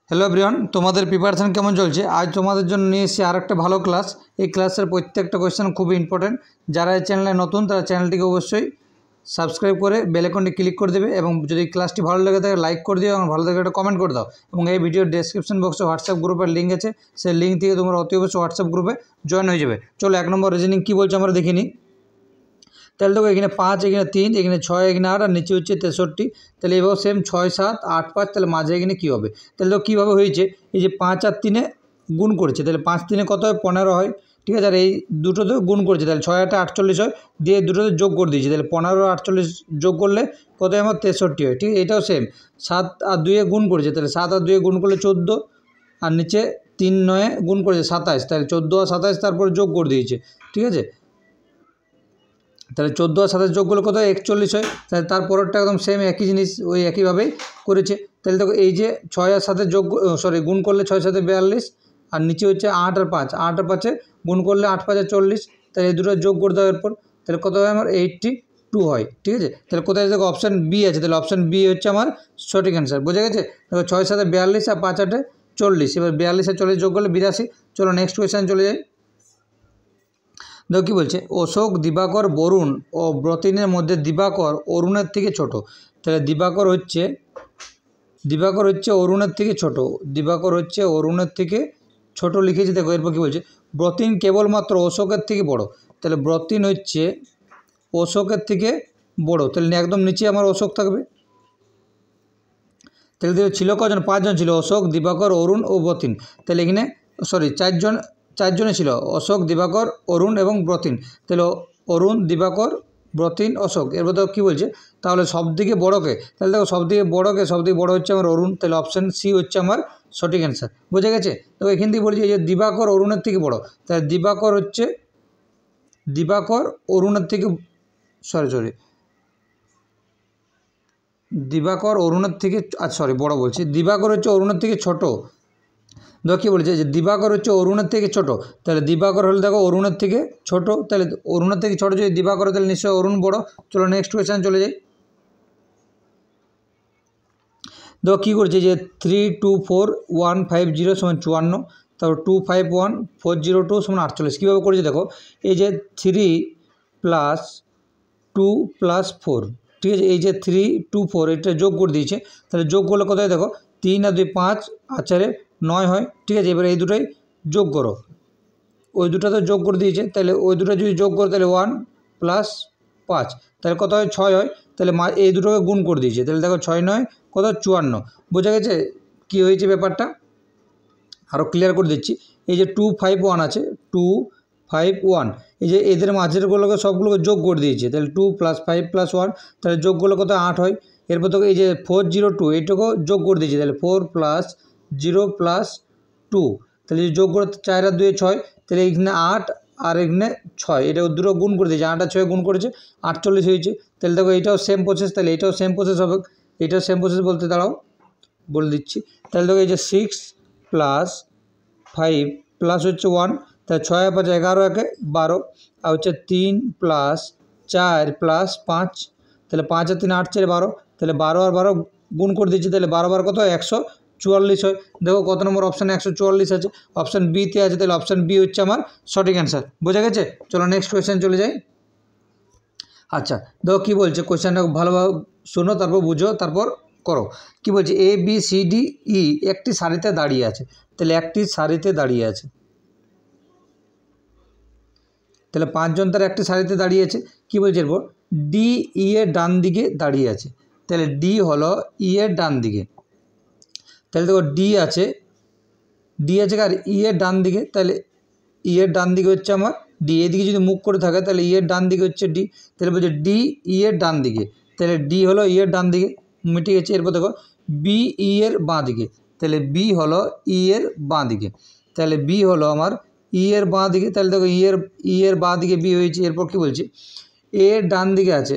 Hello everyone, তোমাদের preparation কেমন চলছে? আজ তোমাদের জন্য নিয়ে এসেছি আর একটা ভালো ক্লাস। এই ক্লাসের প্রত্যেকটা কোয়েশ্চেন খুবই ইম্পর্টেন্ট। যারা এই চ্যানেলে নতুন তারা চ্যানেলটিকে অবশ্যই সাবস্ক্রাইব করে বেল আইকনটি ক্লিক করে দেবে এবং যদি ক্লাসটি ভালো লেগে থাকে লাইক করে দিও এবং ভালো লাগে একটা কমেন্ট করে দাও। এবং এই ভিডিওর ডেসক্রিপশন বক্সে হোয়াটসঅ্যাপ গ্রুপের লিঙ্ক আছে, সেই লিঙ্ক থেকে তোমরা অতি অবশ্যই হোয়াটসঅ্যাপ গ্রুপে জয়েন হয়ে যাবে। চলো 1 নম্বর রিজনিং কী বলছে আমরা দেখে নিই। তাহলে দেখো এখানে 5, এখানে 3, এখানে 6, এখানে 8 আর নিচে হচ্ছে 63। তাহলে এবার সেম 6, 7, 8, 5। তাহলে মাঝে এখানে কী হবে? তাহলে তো কীভাবে হয়েছে, এই যে 5 আর 3 গুণ করেছে, তাহলে 5 3 কত হয়? 15 হয়। ঠিক আছে, আর এই দুটোতে গুণ করেছে, তাহলে 6 8 48 হয়, দিয়ে দুটোতে যোগ করে দিয়েছি, তাহলে 15 আর 48 যোগ করলে কত হয়? আমার 63 হয়। ঠিক আছে, এটাও সেম 7 আর 2 গুণ করেছে, তাহলে 7 আর 2 গুণ করলে 14, আর নিচে 3 9 গুণ করেছে 27, তাহলে 14 আর 27 তারপরে যোগ করে দিয়েছে। ঠিক আছে, তাহলে 14 আর 27 যোগ করলে কত হয়? 41 হয়। তাহলে তারপরেরটা একদম সেম একই জিনিস, ওই একইভাবেই করেছে। তাহলে দেখো এই যে 6 আর 7 যোগ গুণ করলে 6 7 42, আর নিচে হচ্ছে 8 আর 5, 8 আর 5 গুণ করলে 8 5 40, তাহলে এই দুটো যোগ করে দেওয়ার পর তাহলে কত হয়? আমার 82 হয়। ঠিক আছে, তাহলে কোথায় দেখো অপশান বি আছে, তাহলে অপশান বি হচ্ছে আমার সঠিক অ্যান্সার। বোঝা গেছে? দেখো 6 7 42 আর 5 8 40, এবার 42 আর 40 যোগ করলে 82। চলো নেক্সট কোয়েশ্চেন চলে যাই। দেখো কী বলছে, অশোক, দিবাকর, বরুণ ও ব্রতিনের মধ্যে দিবাকর অরুণের থেকে ছোট। তাহলে দিবাকর হচ্ছে অরুণের থেকে ছোট, দিবাকর হচ্ছে অরুণের থেকে ছোট লিখেছি। দেখো এরপর কী বলছে, ব্রতিন কেবলমাত্র অশোকের থেকে বড়। তাহলে ব্রতিন হচ্ছে অশোকের থেকে বড়, তাহলে একদম নিচে আমার অশোক থাকবে। তাহলে ছিল কজন? 5 জন ছিল, অশোক, দিবাকর, অরুণ ও ব্রতিন। তাহলে এখানে চারজনে ছিল, অশোক, দিবাকর, অরুণ এবং ব্রতিন। তাহলে অরুণ, দিবাকর, ব্রতিন, অশোক। এরপর দেখো কী বলছে, তাহলে সবদিকে বড়কে, তাহলে দেখো সবদিকে বড় হচ্ছে আমার অরুণ, তাহলে অপশান সি হচ্ছে আমার সঠিক অ্যান্সার। বুঝে গেছে? তো এখান থেকে বলছি যে দিবাকর অরুণের থেকে বড়, তাহলে দিবাকর অরুণের থেকে দিবাকর অরুণের থেকে বড় বলছি, দিবাকর হচ্ছে অরুণের থেকে ছোট। দেখো কী বলছে যে দিবাকর হচ্ছে অরুণের থেকে ছোট, তাহলে দিবাকর হলে দেখো অরুণের থেকে ছোট, তাহলে অরুণের থেকে ছোট যদি দিবাকর, তাহলে নিশ্চয়ই অরুণ বড়। চলো নেক্সট কোয়েশ্চেন চলে যাই। দেখো কী করছে যে 3 2 4 1 5 0 = 54, তারপর 2 5 1 4 0 2 = 48। কীভাবে করেছে দেখো, এই যে 3 + 2 + 4, ঠিক আছে, এই যে 3 2 4 এটা যোগ করে দিয়েছে, তাহলে যোগ করলে কোথায় দেখো 3 আর 2 5 আর 4 9 হয়। ঠিক আছে, এবার এই দুটোই যোগ করো, ওই দুটোতে যোগ করে দিয়েছে, তাহলে ওই দুটো যদি যোগ করো তাহলে 1 + 5, তাহলে কত হয়? 6 হয়। তাহলে এই দুটোকে গুণ করে দিয়েছে, তাহলে দেখো 6 9 কত? 54। বোঝা গেছে কী হয়েছে ব্যাপারটা? আরও ক্লিয়ার করে দিচ্ছি। এই যে 2 5 1 আছে, 2 5 1, এই যে এদের মাঝেরগুলোকে সবগুলোকে যোগ করে দিয়েছে, তাহলে 2 + 5 + 1, তাহলে যোগ করলে কত? 8 হয়। এরপর তো এই যে 4 0 2 এইটুকুও যোগ করে দিয়েছে, তাহলে 4 + 0 + 2, তাহলে যোগ করে 4 আর 2 6, তাহলে এখানে 8 আর এখানে 6, এটা দুটো গুণ করে দিয়েছে, 8 আর 6 গুণ করেছে 48 হয়েছে। তাহলে দেখো এইটাও সেম প্রসেস, তাহলে এটাও সেম প্রসেস হবে। এটাও সেম প্রসেস বলতে দাঁড়াও বলে দিচ্ছি। তাহলে দেখো এই যে 6 + 5 প্লাস হচ্ছে 1, তাহলে 6 আর 5 11 একে 12, আর হচ্ছে 3 + 4 + 5, তাহলে 5 আর 3 8 4 12, তাহলে 12 আর 12 গুণ করে দিচ্ছি, তাহলে 12 12 কত হয়? 144 হয়। দেখো কত নম্বর অপশানে 144 আছে? অপশান বিতে আছে, তাহলে অপশান বি হচ্ছে আমার সঠিক অ্যান্সার। বোঝা গেছে? চলো নেক্সট কোয়েশ্চেন চলে যাই। আচ্ছা দেখো কী বলছে, কোয়েশ্চেনটা ভালোভাবে শোনো, তারপর বুঝো, তারপর করো। কী বলছে, A B C D E একটি সারিতে দাঁড়িয়ে আছে। তাহলে একটি সারিতে দাঁড়িয়ে আছে, তাহলে 5 জন তার একটি সারিতে দাঁড়িয়ে আছে। কী বলছে এরপর, ডি ই এর ডান দিকে দাঁড়িয়ে আছে। তাহলে ডি হলো ই এর ডান দিকে, তাহলে দেখো ডি আছে আর ই এর ডান দিকে, তাহলে ই এর ডান দিকে হচ্ছে আমার ডি, এদিকে যদি মুখ করে থাকে তাহলে ই এর ডান দিকে হচ্ছে ডি, তাহলে বলছে ডি ই এর ডান দিকে, তাহলে ডি হলো ই এর ডান দিকে, মিটে গেছে। এরপর দেখো বি ই এর বাঁ দিকে, তাহলে বি হলো ই এর বাঁ দিকে, তাহলে বি হলো আমার ই এর বাঁ দিকে, তাহলে দেখো ই এর বাঁ দিকে বি হয়েছে। এরপর কী বলছে, এ এর ডান দিকে আছে।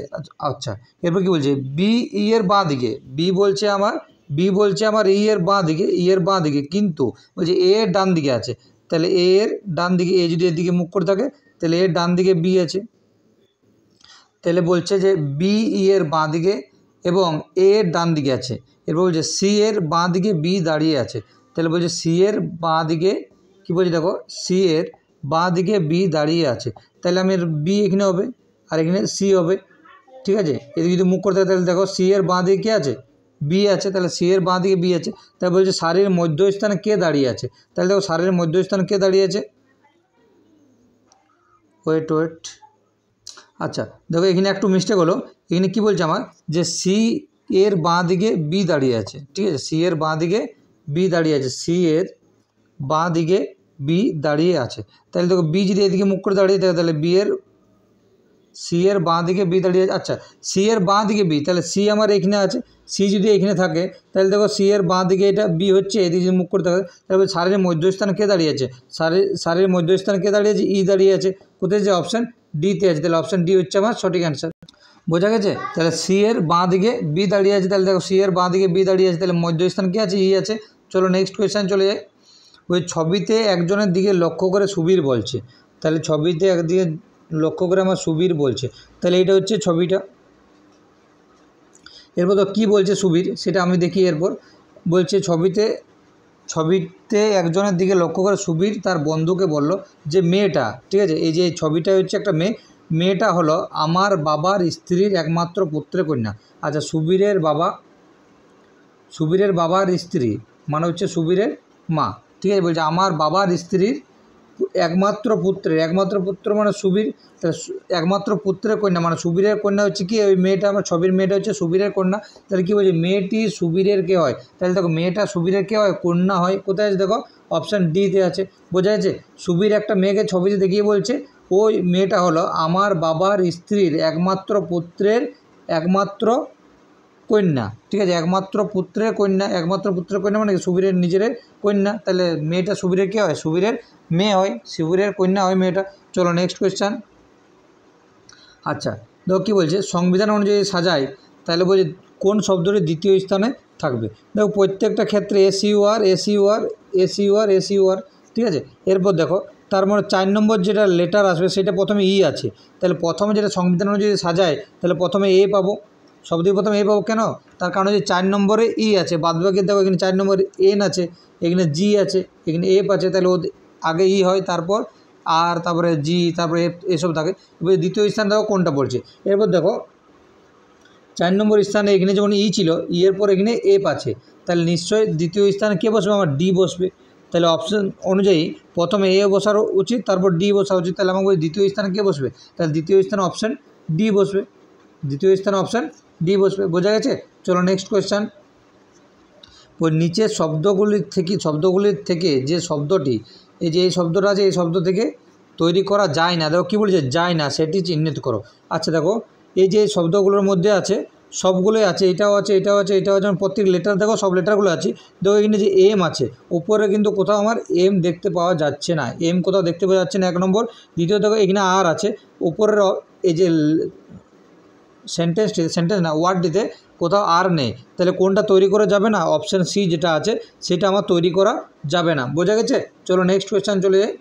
আচ্ছা এরপর কী বলছে, বি ই এর বাঁ দিকে, বি বলছে আমার ই এর বাঁ দিকে, কিন্তু বলছে এ এর ডান দিকে আছে, তাহলে এ এর ডান দিকে, এ যদি এদিকে মুখ করে থাকে তাহলে এর ডান দিকে বি আছে, তাহলে বলছে যে বি ই এর বাঁ দিকে এবং এ এর ডান দিকে আছে। এরপর বলছে সি এর বাঁ দিকে বি দাঁড়িয়ে আছে, তাহলে বলছে সি এর বাঁ দিকে কী বলছে দেখো, সি এর বাঁ দিকে বি দাঁড়িয়ে আছে, তাহলে আমি বি এখানে হবে আর এখানে সি হবে, ঠিক আছে। এদিকে যদি মুখ করতে হয় তাহলে দেখো সি এর বাঁ দিকে কে আছে, বি আছে, তাহলে সি এর বাঁ দিকে বি আছে। তাহলে বলছে সারির মধ্যস্থানে কে দাঁড়িয়ে আছে, তাহলে দেখো সারির মধ্যস্থানে কে দাঁড়িয়ে আছে, ওয়েট, আচ্ছা দেখো এখানে একটু মিস্টেক হলো, এখানে কি বলছে আমার যে সি এর বাঁ দিকে বি দাঁড়িয়ে আছে, ঠিক আছে, সি এর বাঁ দিকে বি দাঁড়িয়ে আছে, সি এর বাঁ দিকে বি দাঁড়িয়ে আছে। তাহলে দেখো বি যদি এদিকে মুখ করে দাঁড়িয়ে থাকে তাহলে বি এর সি এর বাঁ দিকে বি দাঁড়িয়ে আছে। আচ্ছা সি এর বাঁ দিকে বি, তাহলে সি আমার এখানে আছে, সি যদি এখানে থাকে তাহলে দেখো সি এর বাঁ দিকে এটা বি হচ্ছে, এদিকে যদি মুখ করে থাকে তাহলে সারির মধ্যস্থানে কে দাঁড়িয়ে আছে, সারির মধ্যস্থানে কে দাঁড়িয়ে আছে, ই দাঁড়িয়ে আছে, কোথায় যে অপশান ডিতে আছে, তাহলে অপশান ডি হচ্ছে আমার সঠিক অ্যান্সার। বোঝা গেছে? তাহলে সি এর বাঁ দিকে বি দাঁড়িয়ে আছে, তাহলে দেখো সি এর বাঁ দিকে বি দাঁড়িয়ে আছে, তাহলে মধ্যস্থান কে আছে, ই আছে। চলো নেক্সট কোয়েশ্চেন চলে যায়। ওই ছবিতে একজনের দিকে লক্ষ্য করে সুবীর বলছে, তাহলে ছবিতে একদিকে লক্ষ্য করে আমার সুবীর বলছে, তাহলে এইটা হচ্ছে ছবিটা। এরপর তো কী বলছে সুবীর সেটা আমি দেখি। এরপর বলছে ছবিতে একজনের দিকে লক্ষ্য করে সুবীর তার বন্ধুকে বলল যে মেয়েটা, ঠিক আছে, এই যে ছবিটা হচ্ছে একটা মেয়েটা হলো আমার বাবার স্ত্রীর একমাত্র পুত্রের কন্যা। আচ্ছা সুবীরের বাবার স্ত্রী মানে হচ্ছে সুবীরের মা, ঠিক আছে, বলছে আমার বাবার স্ত্রীর একমাত্র পুত্র মানে সুবীর, একমাত্র পুত্রের কন্যা মানে সুবীরের কন্যা হচ্ছে কি ওই মেয়েটা, আমার ছবির মেয়েটা হচ্ছে সুবীরের কন্যা। তাহলে কী বলছে মেয়েটি সুবীরের কে হয়, তাহলে দেখো মেয়েটা সুবীরের কে হয়, কন্যা হয়। কোথায় আছে দেখো অপশান ডিতে আছে। বোঝা যাচ্ছে? সুবীর একটা মেয়েকে ছবিতে দেখিয়ে বলছে ওই মেয়েটা হলো আমার বাবার স্ত্রীর একমাত্র পুত্রের একমাত্র কন্যা, ঠিক আছে, একমাত্র পুত্রের কন্যা মানে সুবীরের নিজের কন্যা, তাহলে মেয়েটা সুবীরের কে হয়, সুবীরের মেয়ে হয়, সুবীরের কন্যা হয় মেয়েটা। চলো নেক্সট কোয়েশ্চান। আচ্ছা দেখো কী বলছে সংবিধান অনুযায়ী সাজায়, তাহলে বলছে কোন শব্দটি দ্বিতীয় স্থানে থাকবে। দেখো প্রত্যেকটা ক্ষেত্রে এসইউআর, ঠিক আছে। এরপর দেখো তার মানে 4 নম্বর যেটা লেটার আসবে সেটা প্রথমে ই আছে, তাহলে প্রথমে যেটা সংবিধান অনুযায়ী সাজায় তাহলে প্রথমে এ পাবো, সবথেকে প্রথমে এ পাবো। কেন? তার কারণ হচ্ছে 4 নম্বরে ই আছে, বাদবাকি দেখো এখানে 4 নম্বরে এন আছে, এখানে জি আছে, এখানে এফ আছে, তাহলে ও আগে ই হয় তারপর আর তারপরে জি তারপরে এফ এসব থাকে। এবার দ্বিতীয় স্থান দেখো কোনটা পড়ছে। এরপর দেখো 4 নম্বর স্থানে এখানে যেমন ই ছিল, ই এর পর এখানে এফ আছে, তাহলে নিশ্চয়ই দ্বিতীয় স্থানে কে বসবে, আমার ডি বসবে। তাহলে অপশান অনুযায়ী প্রথমে এ বসার উচিত তারপর ডি বসা উচিত, তাহলে আমাকে দ্বিতীয় স্থানে কে বসবে, তাহলে দ্বিতীয় স্থানে অপশান ডি বসবে, অপশান ডি বসবে। বোঝা গেছে? চলো নেক্সট কোয়েশ্চান। ওই নিচের শব্দগুলির থেকে যে শব্দটি এই যে এই শব্দটা আছে এই শব্দ থেকে তৈরি করা যায় না, দেখো কী বলছে যায় না সেটি চিহ্নিত করো। আচ্ছা দেখো এই যে শব্দগুলোর মধ্যে আছে সবগুলোই আছে, এটাও আছে, যেমন প্রত্যেক লেটার দেখো সব লেটারগুলো আছে। দেখো এখানে যে এম আছে উপরে কিন্তু কোথাও আমার এম দেখতে পাওয়া যাচ্ছে না, কোথাও দেখতে পাওয়া যাচ্ছে না 1 নম্বর। দ্বিতীয় দেখো এখানে আর আছে উপরের এই যে ওয়ার্ডটিতে কোথাও আর নেই, তাহলে কোনটা তৈরি করা যাবে না, অপশান সি যেটা আছে সেটা আমার তৈরি করা যাবে না। বোঝা গেছে? চলো নেক্সট কোয়েশ্চেন চলে যাই।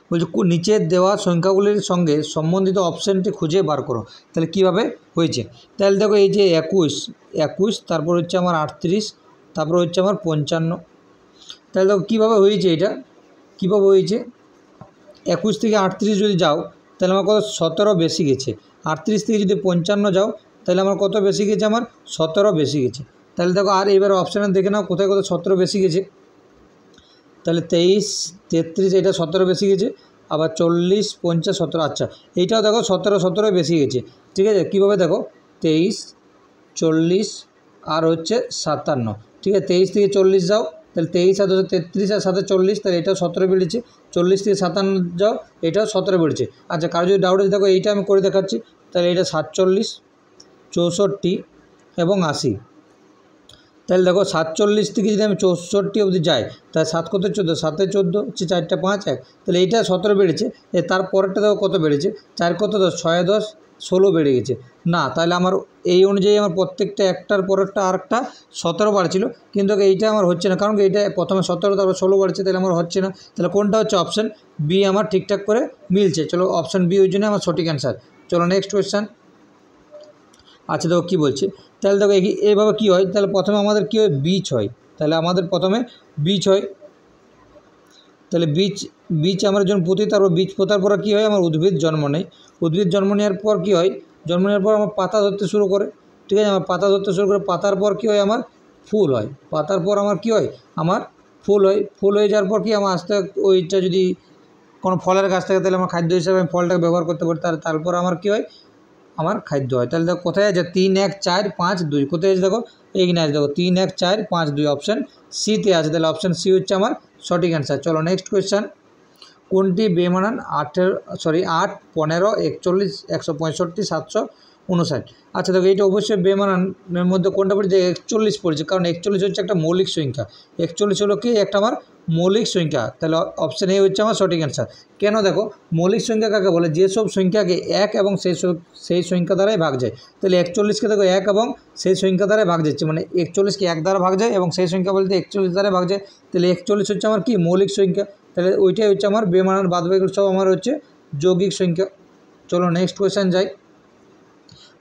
বলছে নিচের দেওয়া সংখ্যাগুলির সঙ্গে সম্বন্ধিত অপশানটি খুঁজে বার করো, তাহলে কীভাবে হয়েছে। তাহলে দেখো এই যে 21 তারপর হচ্ছে আমার 38 তারপর হচ্ছে আমার 55, তাহলে দেখো কীভাবে হয়েছে, এটা কীভাবে হয়েছে 21 থেকে 38 যদি যাও তাহলে আমার কত 17 বেশি গেছে, 38 থেকে যদি 55 যাও তাহলে আমার কত বেশি গেছে, আমার 17 বেশি গেছে। তাহলে দেখো আর এবার অপশানে দেখে নাও কোথায় কত 17 বেশি গেছে, তাহলে 23 33 এটা 17 বেশি গেছে, আবার 40 50 17, আচ্ছা এইটাও দেখো 17 বেশি গেছে, ঠিক আছে। কীভাবে দেখো 23 40 আর হচ্ছে 57, ঠিক আছে, 23 থেকে 40 যাও তাহলে 23 আর 33 আর 7 40, তাহলে এটাও 17 বেড়েছে, 40 থেকে 57 যাও এটাও 17 বেড়েছে। আচ্ছা কারো যদি ডাউট আছে দেখো এইটা আমি করে দেখাচ্ছি, তাহলে এটা 47 64 এবং 80, তাহলে দেখো 47 থেকে যদি আমি 64 অবধি যাই তাহলে 7 কত 14, 7 14 হচ্ছে 4 5 1, তাহলে এইটা 17 বেড়েছে। তার পরেরটা দেখো কত বেড়েছে, 4 কত 10 6 10 16 বেড়ে গেছে না, তাহলে আমার এই অনুযায়ী আমার প্রত্যেকটা একটার পরেরটা আরেকটা 17 বাড়ছিল, কিন্তু এইটা আমার হচ্ছে না, কারণ এইটা প্রথমে 17 তারপর 16 বাড়ছে, তাহলে আমার হচ্ছে না। তাহলে কোনটা হচ্ছে, অপশান বি আমার ঠিকঠাক করে মিলছে। চলো অপশান বি ওই জন্য আমার সঠিক অ্যান্সার। চলো নেক্সট কোয়েশ্চান। আচ্ছা দেখো কী বলছে, তাহলে দেখো এইভাবে কী হয়, তাহলে প্রথমে আমাদের কী হয় বীজ হয়, তাহলে আমাদের প্রথমে বীজ হয়, তাহলে বীজ আমরা যখন পুঁতি তারপর বীজ পোতার পর কী হয় আমার উদ্ভিদ জন্ম নেয়। উদ্ভিদ জন্ম নেওয়ার পর কী হয়, জন্ম নেওয়ার পর আমার পাতা ধরতে শুরু করে, ঠিক আছে। আমার পাতা ধরতে শুরু করে, পাতার পর কী হয় আমার ফুল হয়, পাতার পর আমার কী হয় আমার ফুল হয়। ফুল হয়ে যাওয়ার পর কি আমার আস্তে ওইটা যদি কোনো ফলের গাছ থাকে তাহলে আমার খাদ্য হিসাবে আমি ফলটাকে ব্যবহার করতে পারি, তারপর আমার কী হয় আমার খাদ্য হয়। তাহলে দেখো কোথায় আছে 3 1 4 5 2, কোথায় আছে দেখো এইখানে আছে, দেখো 3 1 4 5 2 অপশান সিতে আছে। তাহলে অপশান সি হচ্ছে আমার সঠিক অ্যান্সার। চলো নেক্সট কোয়েশ্চেন, কোনটি বেমানান 8 15 41 165 759? আচ্ছা দেখো এইটা অবশ্যই বেমানানের মধ্যে কোনটা পড়ছে, 41 পড়েছে, কারণ 41 হচ্ছে একটা মৌলিক সংখ্যা। 41 হলো কি একটা আমার মৌলিক সংখ্যা, তাহলে অপশান এ হচ্ছে আমার সঠিক অ্যান্সার। কেন দেখো মৌলিক সংখ্যা কাকে বলে, যেসব সংখ্যাকে 1 এবং সেই সংখ্যা দ্বারাই ভাগ যায়। তাহলে 41কে দেখো 1 এবং সেই সংখ্যা দ্বারাই ভাগ যাচ্ছে, মানে 41কে 1 দ্বারা ভাগ যায় এবং সেই সংখ্যা বলতে 41 দ্বারা ভাগ যায়। তাহলে 41 হচ্ছে আমার কি মৌলিক সংখ্যা, তাহলে ওইটাই হচ্ছে আমার বেমানান, বাদবাকি সব আমার হচ্ছে যৌগিক সংখ্যা। চলো নেক্সট কোয়েশ্চেন যাই।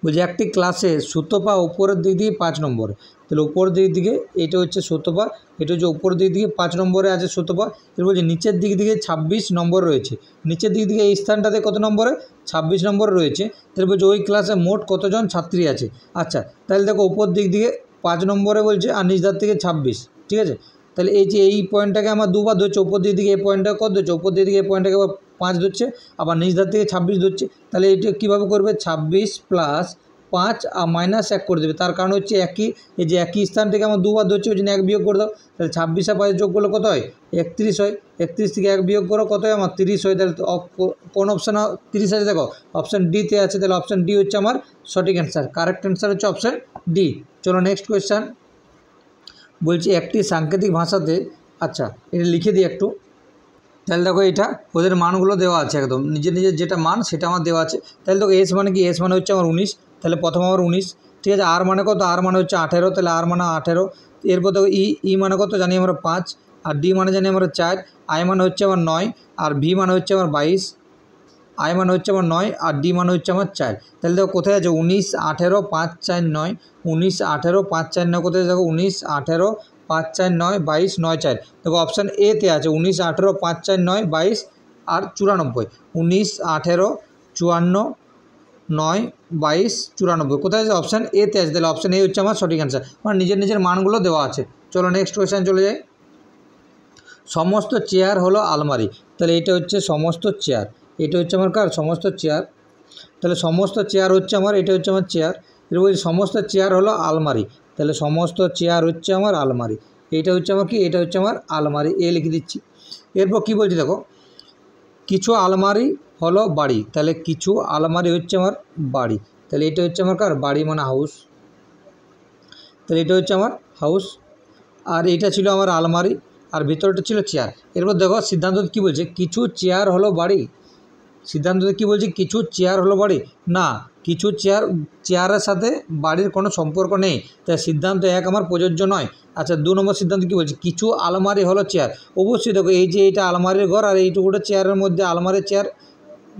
বলছি একটি ক্লাসে সুতপা উপরের দিক দিয়ে 5 নম্বরে, তাহলে উপরের দিক দিকে এটা হচ্ছে সুতপা, এটা হচ্ছে উপরের দিক দিকে 5 নম্বরে আছে সুতপা। এর বলছে নিচের দিক দিকে 26 নম্বর রয়েছে, নিচের দিক দিকে এই স্থানটাতে কত নম্বরে 26 নম্বর রয়েছে। তাহলে বলছে ওই ক্লাসে মোট কতজন ছাত্রী আছে। আচ্ছা তাহলে দেখো উপর দিক দিকে 5 নম্বরে বলছে আর নিচ দিক থেকে 26, ঠিক আছে। তাহলে এই যে এই পয়েন্টটাকে আমার দুবার ধরছে, উপর দিক দিকে এই পয়েন্টটাকে কত ধরছে, উপর দিক দিকে এই পয়েন্টটাকে আবার 5 ধরছে, আবার নিচ ধার থেকে 26 ধরছে। তাহলে এটা কীভাবে করবে, 26 প্লাস 5 আর -1 করে দেবে, তার কারণ হচ্ছে এই যে একই স্থান থেকে আমার দুবার ধরছে ওই জন্য 1 বিয়োগ করে দাও। তাহলে 26 আর 5 যোগ করলে কত হয় 31 হয়, 31 থেকে 1 বিয়োগ করো কত হয় আমার 30 হয়। তাহলে কোন অপশান 30 আছে দেখো অপশান ডিতে আছে, তাহলে অপশান ডি হচ্ছে আমার সঠিক অ্যান্সার। কারেক্ট অ্যান্সার হচ্ছে অপশান ডি। চলো নেক্সট কোয়েশ্চেন, বলছি একটি সাংকেতিক ভাষাতে, আচ্ছা এটা লিখে দিই একটু, তাহলে দেখো এটা ওদের মানগুলো দেওয়া আছে, একদম নিজের যেটা মান সেটা আমার দেওয়া আছে। তাহলে দেখো এস মানে কি, এস মানে হচ্ছে আমার 19, তাহলে প্রথম আমার 19, ঠিক আছে। আর মানে কত, আর মানে হচ্ছে 18, তাহলে আর মানে 18। এরপর দেখো ই মানে কত জানি আমরা 5, আর ডি মানে জানি আমরা 4, আই মানে হচ্ছে আমার 9, আর ভি মানে হচ্ছে আমার 22, আই মানে হচ্ছে আমার 9, আর ডি মানে হচ্ছে আমার 4। তাহলে দেখো কোথায় আছে 19 18 5 4 9, 19 18 5 4 9, কোথায় দেখো 19 18 5 4 9 22 9 4। দেখো অপশান এতে আছে 19 18 5 4 9 22 আর 94, 19 18 54 9 22 94, কোথায় আছে অপশান এতে আছে। তাহলে অপশান এ হচ্ছে আমার সঠিক অ্যান্সার, মানে নিজের মানগুলো দেওয়া আছে। চলো নেক্সট কোয়েশ্চেন চলে যাই। সমস্ত চেয়ার হলো আলমারি, তাহলে এটা হচ্ছে সমস্ত চেয়ার, এটা হচ্ছে আমার কার সমস্ত চেয়ার, তাহলে সমস্ত চেয়ার হচ্ছে আমার, এটা হচ্ছে আমার চেয়ার। এটা বলছি সমস্ত চেয়ার হলো আলমারি, তাহলে সমস্ত চেয়ার হচ্ছে আমার আলমারি, এইটা হচ্ছে আমার কি, এটা হচ্ছে আমার আলমারি, এ লিখে দিচ্ছি। এরপর কি বলছি দেখো, কিছু আলমারি হলো বাড়ি, তাহলে কিছু আলমারি হচ্ছে আমার বাড়ি, তাহলে এটা হচ্ছে আমার কার বাড়ি মানে হাউস, তাহলে এটা হচ্ছে আমার হাউস। আর এটা ছিল আমার আলমারি, আর ভিতরটা ছিল চেয়ার। এরপর দেখো সিদ্ধান্ত কী বলছে, কিছু চেয়ার হলো বাড়ি, সিদ্ধান্ততে কী বলছে কিছু চেয়ার হলো বাড়ি, না কিছু চেয়ারের সাথে বাড়ির কোনো সম্পর্ক নেই, তাই সিদ্ধান্ত 1 আমার প্রযোজ্য নয়। আচ্ছা 2 নম্বর সিদ্ধান্ত কী বলছে, কিছু আলমারি হলো চেয়ার, অবশ্যই দেখো এই যে এটা আলমারির ঘর আর এইটুকুটা চেয়ারের মধ্যে আলমারির চেয়ার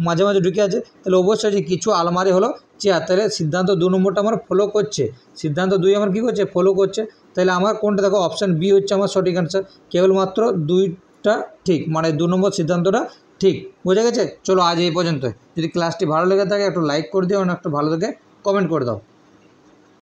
মাঝে মাঝে ঢুকে আছে, তাহলে অবশ্যই যে কিছু আলমারি হলো চেয়ার, তাহলে সিদ্ধান্ত 2 নম্বরটা আমার ফলো করছে, সিদ্ধান্ত 2 আমার কী করছে ফলো করছে। তাহলে আমার কোনটা দেখো অপশান বি হচ্ছে আমার সঠিক অ্যান্সার, কেবলমাত্র 2টা ঠিক, মানে 2 নম্বর সিদ্ধান্তটা ঠিক, বোঝা গেছে। চলো আজ এই পর্যন্ত, যদি ক্লাসটি ভালো লেগে থাকে একটু লাইক করে দিও এবং একটু ভালো থেকে কমেন্ট করে দাও।